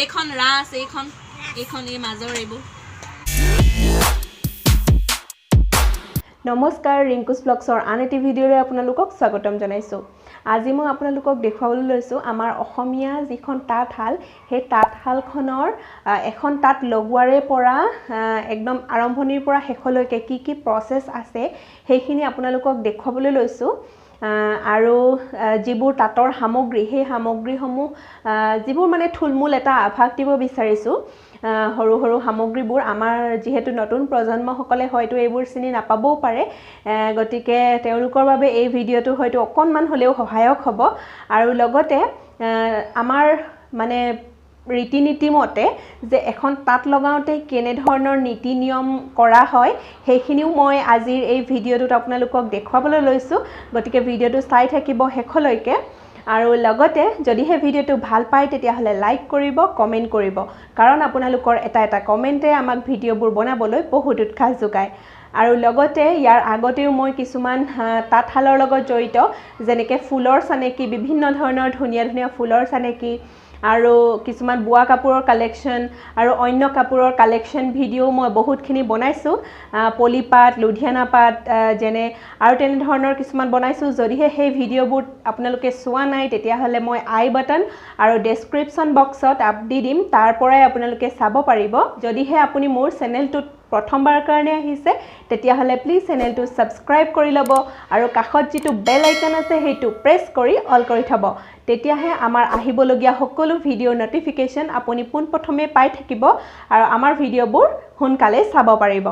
এইখন ৰাস এইখন এই মাজৰ এইবোৰ নমস্কাৰ ৰিংকুছ ব্লগছৰ আন এটি ভিডিঅ'লৈ আপোনালোকক স্বাগতম জনাইছোঁ। আজি মই আপোনালোকক দেখুৱাবলৈ লৈছোঁ আমাৰ অসমীয়া যিখন তাঁতশাল সেই তাঁতশালখনৰ এখন তাঁত লগোৱাৰে পৰা একদম আৰম্ভণিৰ পৰা শেষলৈকে কি প্ৰচেছ আছে সেইখিনি আপোনালোকক দেখুৱাবলৈ লৈছোঁ। আৰু যিবোৰ তাঁতৰ সামগ্ৰী সেই সামগ্ৰীসমূহ যিবোৰ মানে থুলমূল এটা আভাস দিব বিচাৰিছোঁ। সৰু সৰু সামগ্ৰীবোৰ আমাৰ যিহেতু নতুন প্ৰজন্মসকলে হয়তো এইবোৰ চিনি নাপাবও পাৰে, গতিকে তেওঁলোকৰ বাবে এই ভিডিঅ'টো হয়তো অকণমান হ'লেও সহায়ক হ'ব। আৰু লগতে আমাৰ মানে ৰীতি নীতি মতে যে এখন তাঁত লগাওঁতে কেনেধৰণৰ নীতি নিয়ম কৰা হয় সেইখিনিও মই আজিৰ এই ভিডিঅ'টোত আপোনালোকক দেখুৱাবলৈ লৈছোঁ। গতিকে ভিডিঅ'টো চাই থাকিব শেষলৈকে। আৰু লগতে যদিহে ভিডিঅ'টো ভাল পায় তেতিয়াহ'লে লাইক কৰিব, কমেণ্ট কৰিব, কাৰণ আপোনালোকৰ এটা কমেণ্টে আমাক ভিডিঅ'বোৰ বনাবলৈ বহুত উৎসাহ যোগায়। আৰু লগতে ইয়াৰ আগতেও মই কিছুমান তাঁতশালৰ লগত জড়িত যেনেকৈ ফুলৰ চানেকি, বিভিন্ন ধৰণৰ ধুনীয়া ধুনীয়া ফুলৰ চানেকি আৰু কিছুমান বোৱা কাপোৰৰ কালেকশ্যন আৰু অন্য কাপোৰৰ কালেকশ্যন ভিডিঅ' মই বহুতখিনি বনাইছোঁ। পলিপাট, লুধিয়ানা পাট যেনে আৰু তেনেধৰণৰ কিছুমান বনাইছোঁ। যদিহে সেই ভিডিঅ'বোৰ আপোনালোকে চোৱা নাই তেতিয়াহ'লে মই আই বাটন আৰু ডেছক্ৰিপশ্যন বক্সত দি দিম, তাৰ পৰাই আপোনালোকে চাব পাৰিব। যদিহে আপুনি মোৰ চেনেলটোত প্ৰথমবাৰৰ কাৰণে আহিছে তেতিয়াহ'লে প্লিজ চেনেলটো ছাবস্ক্ৰাইব কৰি ল'ব আৰু কাষত যিটো বেল আইকন আছে সেইটো প্ৰেছ কৰি অল কৰি থ'ব। তেতিয়াহে আমাৰ আহিবলগীয়া সকলো ভিডিঅ'ৰ নটিফিকেশ্যন আপুনি পোনপ্ৰথমে পাই থাকিব আৰু আমাৰ ভিডিঅ'বোৰ সোনকালে চাব পাৰিব।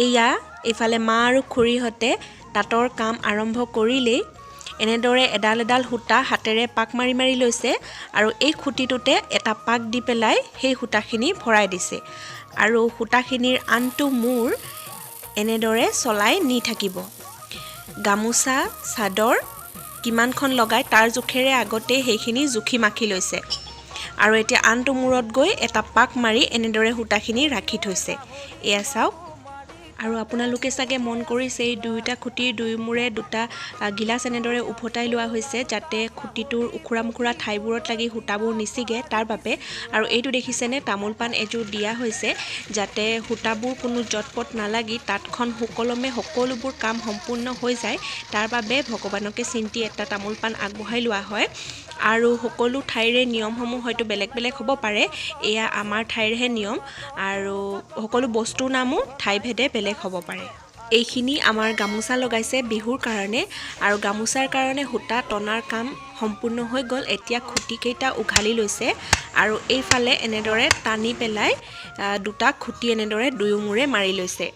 এয়া এইফালে মা আৰু খুৰীহঁতে তাঁতৰ কাম আৰম্ভ কৰিলেই এনেদৰে এডাল এডাল সূতা হাতেৰে পাক মাৰি মাৰি লৈছে আৰু এই খুঁটিটোতে এটা পাক দি পেলাই সেই সূতাখিনি ভৰাই দিছে আৰু সূতাখিনিৰ আনটো মূৰ এনেদৰে চলাই নি থাকিব। গামোচা চাদৰ কিমানখন লগাই তাৰ জোখেৰে আগতে সেইখিনি জুখি মাখি লৈছে আৰু এতিয়া আনটো মূৰত গৈ এটা পাক মাৰি এনেদৰে সূতাখিনি ৰাখি থৈছে। এয়া চাওক। আৰু আপোনালোকে চাগে মন কৰিছে এই দুয়োটা খুঁটিৰ দুই মূৰে দুটা গিলাচ এনেদৰে উভতাই লোৱা হৈছে যাতে খুঁটিটোৰ উখুৰা মুখুৰা ঠাইবোৰত লাগি সূতাবোৰ নিচিগে তাৰ বাবে। আৰু এইটো দেখিছেনে তামোল পাণ এযোৰ দিয়া হৈছে যাতে সূতাবোৰ কোনো জটপট নালাগি তাঁতখন সুকলমে সকলোবোৰ কাম সম্পূৰ্ণ হৈ যায়, তাৰ বাবে ভগৱানকে চিন্তি এটা তামোল পাণ আগবঢ়াই লোৱা হয়। আৰু সকলো ঠাইৰে নিয়মসমূহ হয়তো বেলেগ বেলেগ হ'ব পাৰে, এয়া আমাৰ ঠাইৰহে নিয়ম আৰু সকলো বস্তুৰ নামো ঠাইভেদে বেলেগ হ'ব পাৰে। এইখিনি আমাৰ গামোচা লগাইছে বিহুৰ কাৰণে আৰু গামোচাৰ কাৰণে সূতা টনাৰ কাম সম্পূৰ্ণ হৈ গ'ল। এতিয়া খুঁটিকেইটা উঘালি লৈছে আৰু এইফালে এনেদৰে টানি পেলাই দুটা খুঁটি এনেদৰে দুয়োমূৰে মাৰি লৈছে।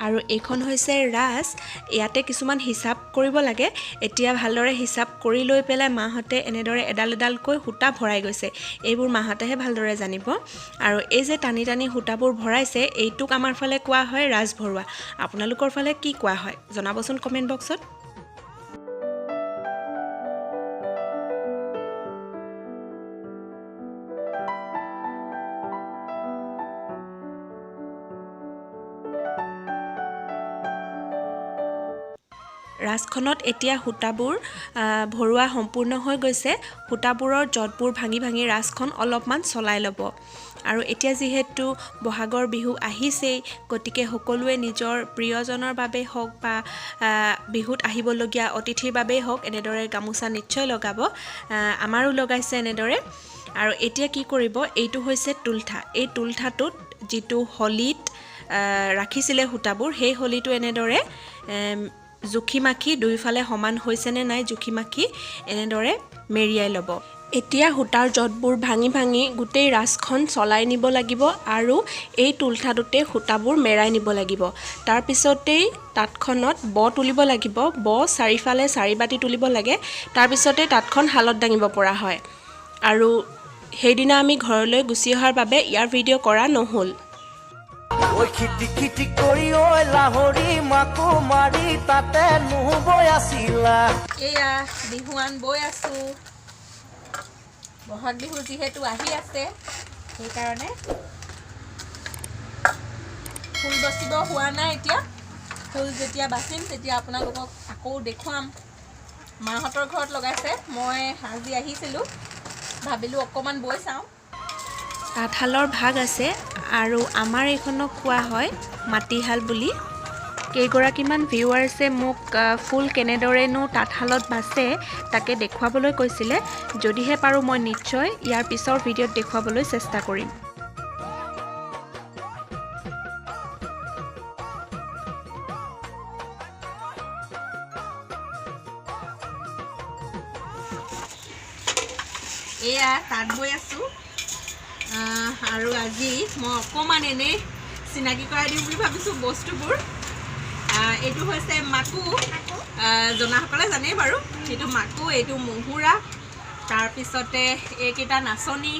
আৰু এইখন হৈছে ৰাঁচ। ইয়াতে কিছুমান হিচাপ কৰিব লাগে। এতিয়া ভালদৰে হিচাপ কৰি লৈ পেলাই মাহঁতে এনেদৰে এডাল এডালকৈ সূতা ভৰাই গৈছে। এইবোৰ মাহঁতেহে ভালদৰে জানিব। আৰু এই যে টানি টানি সূতাবোৰ ভৰাইছে এইটোক আমাৰ ফালে কোৱা হয় ৰাঁচ ভৰোৱা। আপোনালোকৰ ফালে কি কোৱা হয় জনাবচোন কমেণ্ট বক্সত। ৰাঁচখনত এতিয়া সূতাবোৰ ভৰোৱা সম্পূৰ্ণ হৈ গৈছে। সূতাবোৰৰ জটবোৰ ভাঙি ভাঙি ৰাঁচখন অলপমান চলাই ল'ব। আৰু এতিয়া যিহেতু বহাগৰ বিহু আহিছেই, গতিকে সকলোৱে নিজৰ প্ৰিয়জনৰ বাবে হওক বা বিহুত আহিবলগীয়া অতিথিৰ বাবেই হওক এনেদৰে গামোচা নিশ্চয় লগাব। আমাৰো লগাইছে এনেদৰে। আৰু এতিয়া কি কৰিব, এইটো হৈছে তুলঠা। এই তুলঠাটোত যিটো হলিত ৰাখিছিলে সূতাবোৰ সেই হলিটো এনেদৰে জুখি মাখি দুয়োফালে সমান হৈছেনে নাই জুখি মাখি এনেদৰে মেৰিয়াই ল'ব। এতিয়া সূতাৰ জটবোৰ ভাঙি ভাঙি গোটেই ৰাঁচখন চলাই নিব লাগিব আৰু এই তুলঠাটোতে সূতাবোৰ মেৰাই নিব লাগিব। তাৰপিছতেই তাঁতখনত তুলিব লাগিব। চাৰিফালে চাৰি বাতি তুলিব লাগে। তাৰপিছতেই তাঁতখন শালত দাঙিব পৰা হয়। আৰু সেইদিনা আমি ঘৰলৈ গুচি অহাৰ বাবে ইয়াৰ ভিডিঅ' কৰা নহ'ল। ওই খিটি খিটি কৰি ওই লাহৰি মাকো মাৰি তাতে নুবৈ আছিলা। এয়া বিহুৱান বৈ আছো। বহাগ বিহু যিহেতু আহি আছে সেইকাৰণে ফুল বাচিব হোৱা নাই। এতিয়া ফুল যেতিয়া বাচিম তেতিয়া আপোনালোকক আকৌ দেখুৱাম। মাহঁতৰ ঘৰত লগাইছে, মই আজি আহিছিলোঁ, ভাবিলোঁ অকণমান বৈ চাওঁ। তাঁতশালৰ ভাগ আছে আৰু আমাৰ এইখনক কোৱা হয় মাটিশাল বুলি। কেইগৰাকীমান ভিউৱাৰ্ছে মোক ফুল কেনেদৰেনো তাঁতশালত বাচে তাকে দেখুৱাবলৈ কৈছিলে। যদিহে পাৰোঁ মই নিশ্চয় ইয়াৰ পিছৰ ভিডিঅ'ত দেখুৱাবলৈ চেষ্টা কৰিম। এয়া তাঁত বৈ আছোঁ আৰু আজি মই অকণমান এনেই চিনাকি কৰাই দিওঁ বুলি ভাবিছোঁ বস্তুবোৰ। এইটো হৈছে মাকু, জনাসকলে জানেই বাৰু, এইটো মাকু, এইটো মহুৰা, তাৰপিছতে এইকেইটা নাচনী,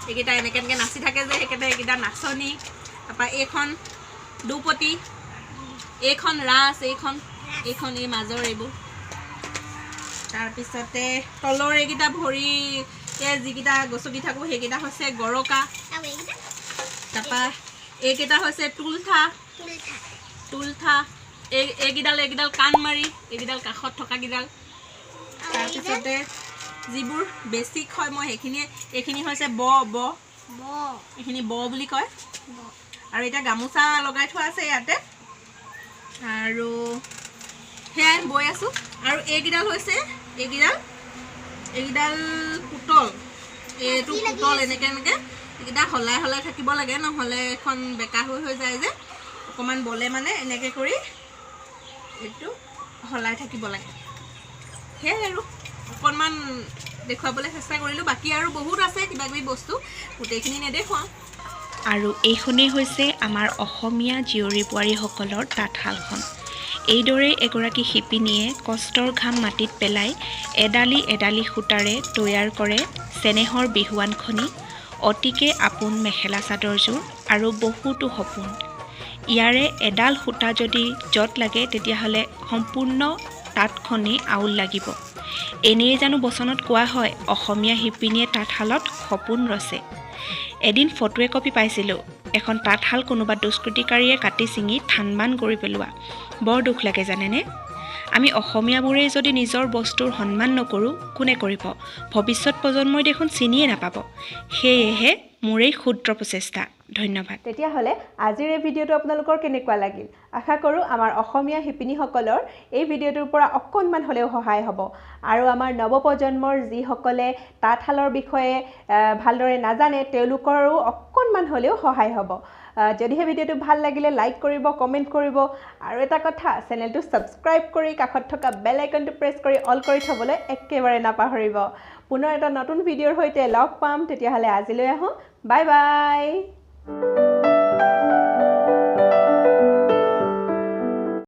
এইকেইটা এনেকৈ এনেকৈ নাচি থাকে যে সেইকেইটা এইকেইটা নাচনী, তাৰপৰা এইখন দুপতি, এইখন ৰাচ, এইখন এই মাজৰ এইবোৰ, তাৰপিছতে তলৰ এইকেইটা ভৰি যিকেইটা গছকি থাকোঁ সেইকেইটা হৈছে গৰকা, তাৰপৰা এইকেইটা হৈছে তুলঠা, এইকেইডাল কাণমাৰি, এইকেইডাল কাষত থকাকেইডাল, তাৰপিছতে যিবোৰ বেছিক হয় মই এইখিনি হৈছে এইখিনি বুলি কয়। আৰু এতিয়া গামোচা লগাই থোৱা আছে ইয়াতে, আৰু সেয়াই বৈ আছোঁ। আৰু এইকেইডাল হৈছে এইকেইডাল পুতল, এইটো পুতল এনেকৈ এইকেইটা সলাই থাকিব লাগে, নহ'লে এখন বেকা হৈ যায় যে, অকণমান বলে মানে এনেকৈ কৰি এইটো সলাই থাকিব লাগে। সেয়াই আৰু অকণমান দেখুৱাবলৈ চেষ্টা কৰিলোঁ। বাকী আৰু বহুত আছে কিবাকিবি বস্তু, গোটেইখিনি নেদেখুৱাওঁ। আৰু এইখনেই হৈছে আমাৰ অসমীয়া জীয়ৰী বোৱাৰীসকলৰ তাঁতশালখন। এইদৰে এগৰাকী শিপিনীয়ে কষ্টৰ ঘাম মাটিত পেলাই এডালি এডালি সূতাৰে তৈয়াৰ কৰে চেনেহৰ বিহুৱানখনি, অতিকে আপোন মেখেলা চাদৰযোৰ আৰু বহুতো সপোন। ইয়াৰে এডাল সূতা যদি য'ত লাগে তেতিয়াহ'লে সম্পূৰ্ণ তাঁতখনেই আউল লাগিব। এনেই জানো বচনত কোৱা হয় অসমীয়া শিপিনীয়ে তাঁতশালত সপোন ৰচে। এদিন ফটো একপি পাইছিলোঁ, এখন তাঁতশাল কোনোবা দুষ্কৃতিকাৰীয়ে কাটি ছিঙি থান বান কৰি পেলোৱা। বৰ দুখ লাগে জানেনে? আমি অসমীয়াবোৰেই যদি নিজৰ বস্তুৰ সন্মান নকৰোঁ কোনে কৰিব? ভৱিষ্যত প্ৰজন্মই দেখোন চিনিয়ে নাপাব। সেয়েহে মোৰ এই ক্ষুদ্ৰ প্ৰচেষ্টা। ধন্যবাদ। তেতিয়াহ'লে আজিৰ এই ভিডিঅ'টো আপোনালোকৰ কেনেকুৱা লাগিল? আশা কৰোঁ আমাৰ অসমীয়া শিপিনীসকলৰ এই ভিডিঅ'টোৰ পৰা অকণমান হ'লেও সহায় হ'ব। আৰু আমাৰ নৱপ্ৰজন্মৰ যিসকলে তাঁতশালৰ বিষয়ে ভালদৰে নাজানে তেওঁলোকৰো অকণমান হ'লেও সহায় হ'ব। যদিহে ভিডিঅ'টো ভাল লাগিলে লাইক কৰিব, কমেণ্ট কৰিব, আৰু এটা কথা, চেনেলটো ছাবস্ক্ৰাইব কৰি কাষত থকা বেল আইকনটো প্ৰেছ কৰি অল কৰি থ'বলৈ একেবাৰে নাপাহৰিব। পুনৰ এটা নতুন ভিডিঅ'ৰ সৈতে লগ পাম, তেতিয়াহ'লে আজিলৈ আহোঁ। Bye bye.